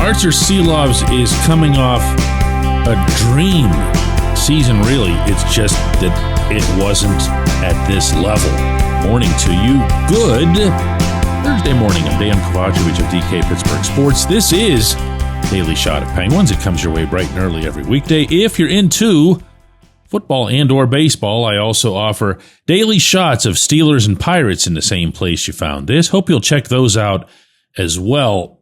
Arturs Silovs is coming off a dream season, really. It's just that it wasn't at this level. Morning to you. Good Thursday morning. I'm Dejan Kovacevic of DK Pittsburgh Sports. This is Daily Shot of Penguins. It comes your way bright and early every weekday. If you're into football and or baseball, I also offer daily shots of Steelers and Pirates in the same place you found this. Hope you'll check those out as well.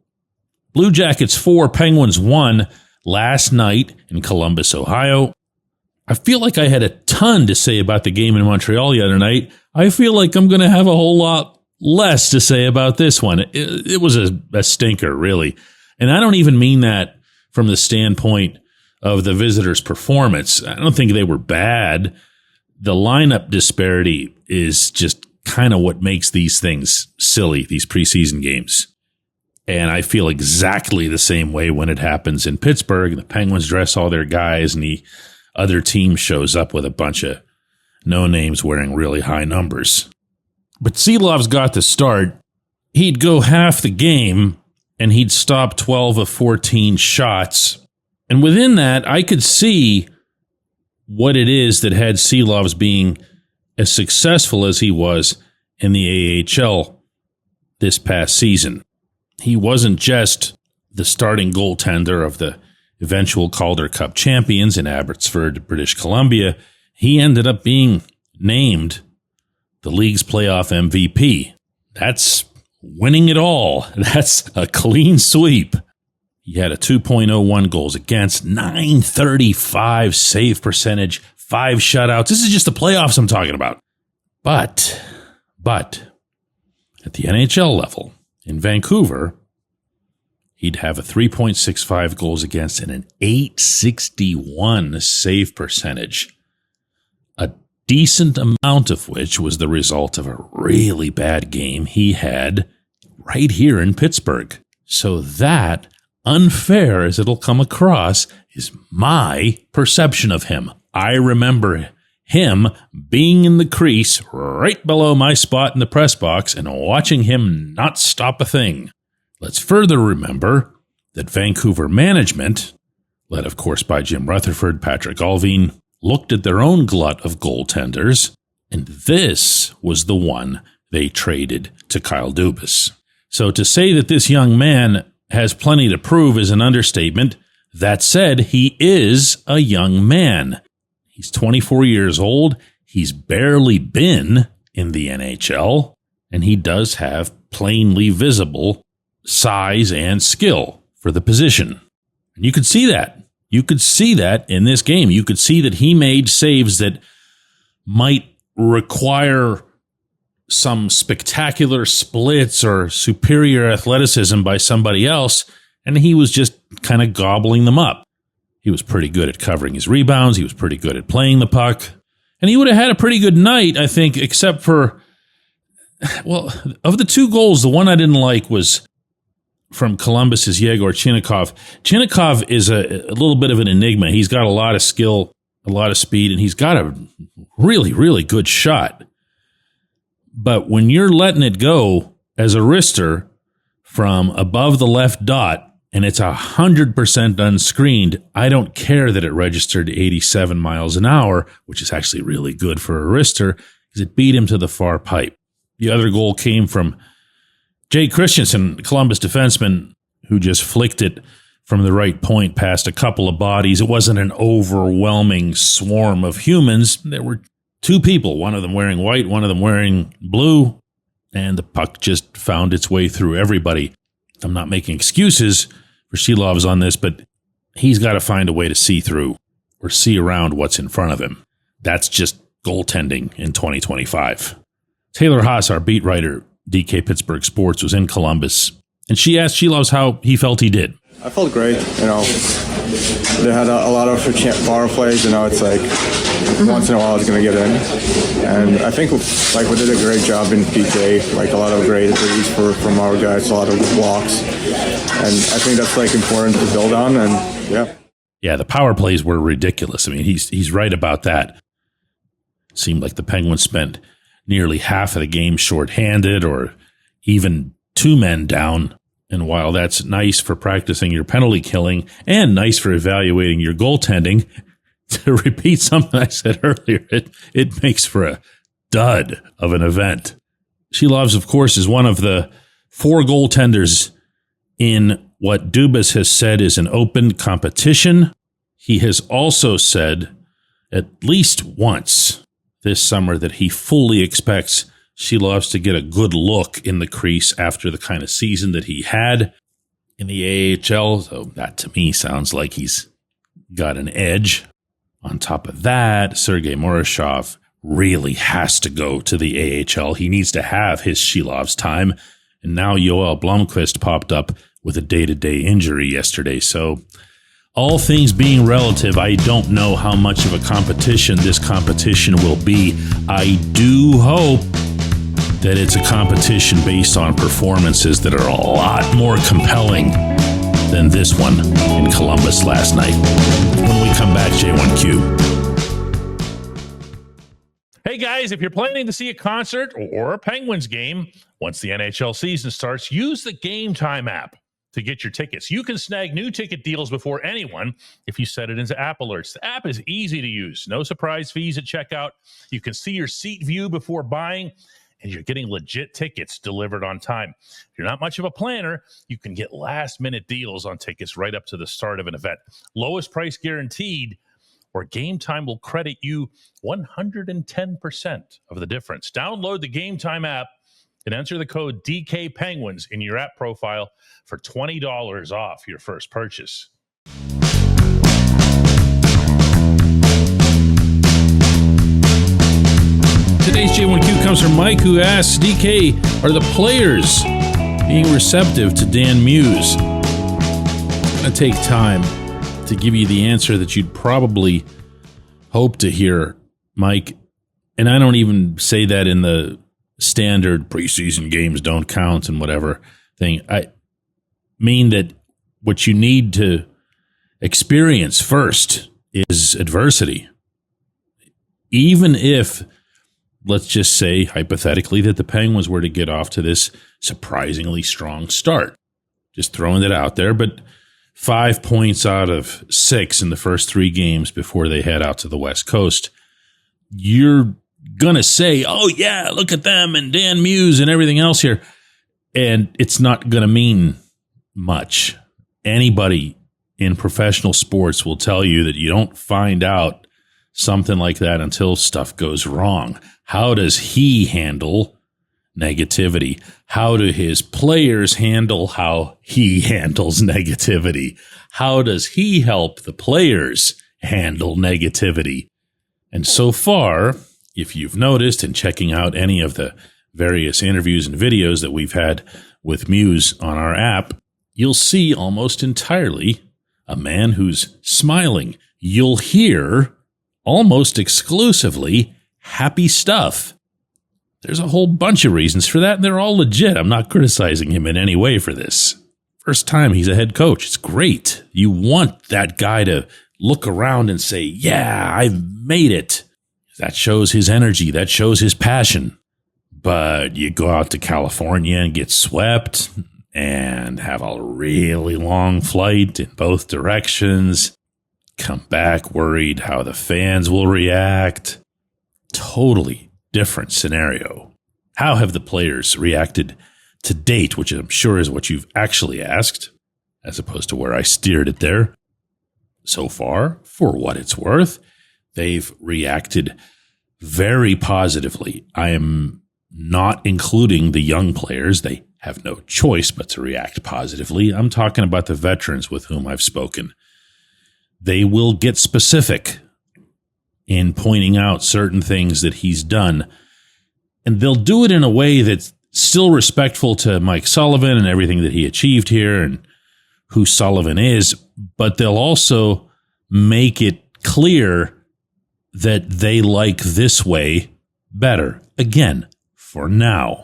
Blue Jackets 4, Penguins 1 last night in Columbus, Ohio. I feel like I had a ton to say about the game in Montreal the other night. I feel like I'm going to have a whole lot less to say about this one. It was a stinker, really. And I don't even mean that from the standpoint of the visitors' performance. I don't think they were bad. The lineup disparity is just kind of what makes these things silly, these preseason games. And I feel exactly the same way when it happens in Pittsburgh. The Penguins dress all their guys, and the other team shows up with a bunch of no-names wearing really high numbers. But Silovs got the start. He'd go half the game, and he'd stop 12 of 14 shots. And within that, I could see what it is that had Silovs being as successful as he was in the AHL this past season. He wasn't just the starting goaltender of the eventual Calder Cup champions in Abbotsford, British Columbia. He ended up being named the league's playoff MVP. That's winning it all. That's a clean sweep. He had a 2.01 goals against, .935 save percentage, 5 shutouts. This is just the playoffs I'm talking about. But at the NHL level, in Vancouver, he'd have a 3.65 goals against and an .861 save percentage, a decent amount of which was the result of a really bad game he had right here in Pittsburgh. So that, unfair as it'll come across, is my perception of him. I remember him being in the crease right below my spot in the press box and watching him not stop a thing. Let's further remember that Vancouver management, led of course by Jim Rutherford, Patrick Allvin, looked at their own glut of goaltenders, and this was the one they traded to Kyle Dubas. So to say that this young man has plenty to prove is an understatement. That said, he is a young man. He's 24 years old. He's barely been in the NHL, and he does have plainly visible size and skill for the position. And you could see that. You could see that in this game. You could see that he made saves that might require some spectacular splits or superior athleticism by somebody else, and he was just kind of gobbling them up. He was pretty good at covering his rebounds. He was pretty good at playing the puck. And he would have had a pretty good night, I think, except for, well, of the 2 goals, the one I didn't like was from Columbus's Yegor Chinakhov. Chinakhov is a little bit of an enigma. He's got a lot of skill, a lot of speed, and he's got a really, really good shot. But when you're letting it go as a wrister from above the left dot, and it's 100% unscreened, I don't care that it registered 87 miles an hour, which is actually really good for a wrister, because it beat him to the far pipe. The other goal came from Jay Christensen, Columbus defenseman, who just flicked it from the right point past a couple of bodies. It wasn't an overwhelming swarm of humans. There were 2 people, one of them wearing white, one of them wearing blue, and the puck just found its way through everybody. I'm not making excuses for Silovs on this, but he's got to find a way to see through or see around what's in front of him. That's just goaltending in 2025. Taylor Haas, our beat writer, DK Pittsburgh Sports, was in Columbus, and she asked Silovs how he felt he did. I felt great. They had a lot of power plays. It's like once in a while I was going to get in. And I think we did a great job in PK, a lot of great threes from our guys, a lot of blocks. And I think that's important to build on. And yeah. Yeah, the power plays were ridiculous. I mean, he's right about that. It seemed like the Penguins spent nearly half of the game shorthanded or even 2 men down And while that's nice for practicing your penalty killing and nice for evaluating your goaltending, to repeat something I said earlier, it makes for a dud of an event. Silovs, of course, is one of the 4 goaltenders in what Dubas has said is an open competition. He has also said at least once this summer that he fully expects Silovs to get a good look in the crease after the kind of season that he had in the AHL. So that to me sounds like he's got an edge. On top of that, Sergei Morozov really has to go to the AHL. He needs to have his Silovs time. And now Yoel Blomqvist popped up with a day-to-day injury yesterday. So all things being relative, I don't know how much of a competition this competition will be. I do hope that it's a competition based on performances that are a lot more compelling than this one in Columbus last night. When we come back, J1Q. Hey guys, if you're planning to see a concert or a Penguins game, once the NHL season starts, use the Game Time app to get your tickets. You can snag new ticket deals before anyone if you set it into app alerts. The app is easy to use. No surprise fees at checkout. You can see your seat view before buying, and you're getting legit tickets delivered on time. If you're not much of a planner, you can get last-minute deals on tickets right up to the start of an event. Lowest price guaranteed, or Game Time will credit you 110% of the difference. Download the Game Time app and enter the code DK Penguins in your app profile for $20 off your first purchase. Today's J1Q comes from Mike, who asks, DK, are the players being receptive to Dan Muse? It's going to take time to give you the answer that you'd probably hope to hear, Mike. And I don't even say that in the standard preseason games don't count and whatever thing. I mean that what you need to experience first is adversity. Even if, let's just say hypothetically, that the Penguins were to get off to this surprisingly strong start. Just throwing it out there, but 5 points out of 6 in the first 3 games before they head out to the West Coast. You're going to say, oh yeah, look at them and Dan Muse and everything else here. And it's not going to mean much. Anybody in professional sports will tell you that you don't find out something like that until stuff goes wrong. How does he handle negativity? How do his players handle how he handles negativity? How does he help the players handle negativity? And so far, if you've noticed in checking out any of the various interviews and videos that we've had with Muse on our app, you'll see almost entirely a man who's smiling. You'll hear almost exclusively happy stuff. There's a whole bunch of reasons for that, and they're all legit. I'm not criticizing him in any way for this. First time he's a head coach. It's great. You want that guy to look around and say, yeah, I've made it. That shows his energy. That shows his passion. But you go out to California and get swept and have a really long flight in both directions. Come back worried how the fans will react. Totally different scenario. How have the players reacted to date, which I'm sure is what you've actually asked, as opposed to where I steered it there. So far, for what it's worth, they've reacted very positively. I am not including the young players. They have no choice but to react positively. I'm talking about the veterans with whom I've spoken. They will get specific in pointing out certain things that he's done, and they'll do it in a way that's still respectful to Mike Sullivan and everything that he achieved here and who Sullivan is, but they'll also make it clear that they like this way better. Again, for now.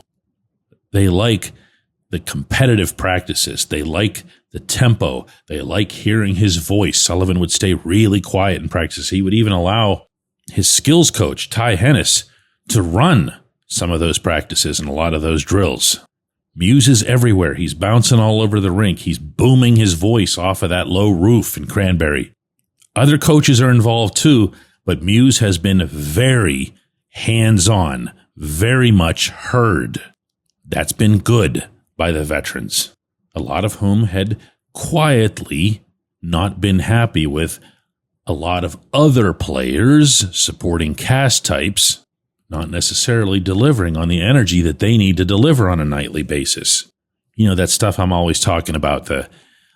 They like the competitive practices. They like the tempo. They like hearing his voice. Sullivan would stay really quiet in practice. He would even allow his skills coach, Ty Hennis, to run some of those practices and a lot of those drills. Muse is everywhere. He's bouncing all over the rink. He's booming his voice off of that low roof in Cranberry. Other coaches are involved too, but Muse has been very hands-on, very much heard. That's been good by the veterans, a lot of whom had quietly not been happy with a lot of other players, supporting cast types, not necessarily delivering on the energy that they need to deliver on a nightly basis. You know, that stuff I'm always talking about, the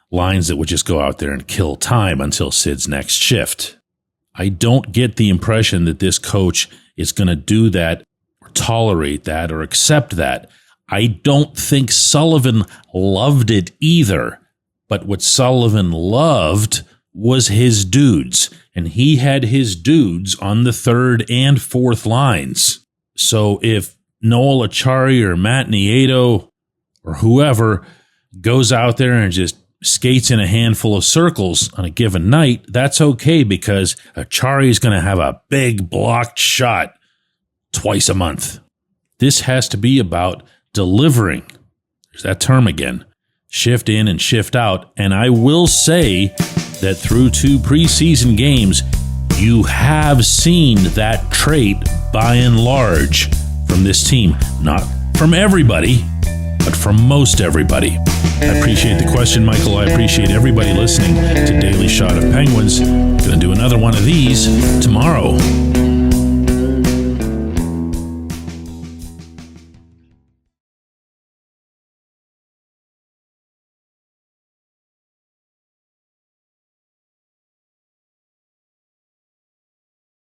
lines that would just go out there and kill time until Sid's next shift. I don't get the impression that this coach is going to do that or tolerate that or accept that. I don't think Sullivan loved it either. But what Sullivan loved was his dudes, and he had his dudes on the third and fourth lines. So if Noel Achari or Matt Nieto or whoever goes out there and just skates in a handful of circles on a given night, that's okay, because Achari is going to have a big blocked shot twice a month. This has to be about delivering. There's that term again. Shift in and shift out. And I will say that through 2 preseason games, you have seen that trait by and large from this team. Not from everybody, but from most everybody. I appreciate the question, Michael. I appreciate everybody listening to Daily Shot of Penguins. Going to do another one of these tomorrow.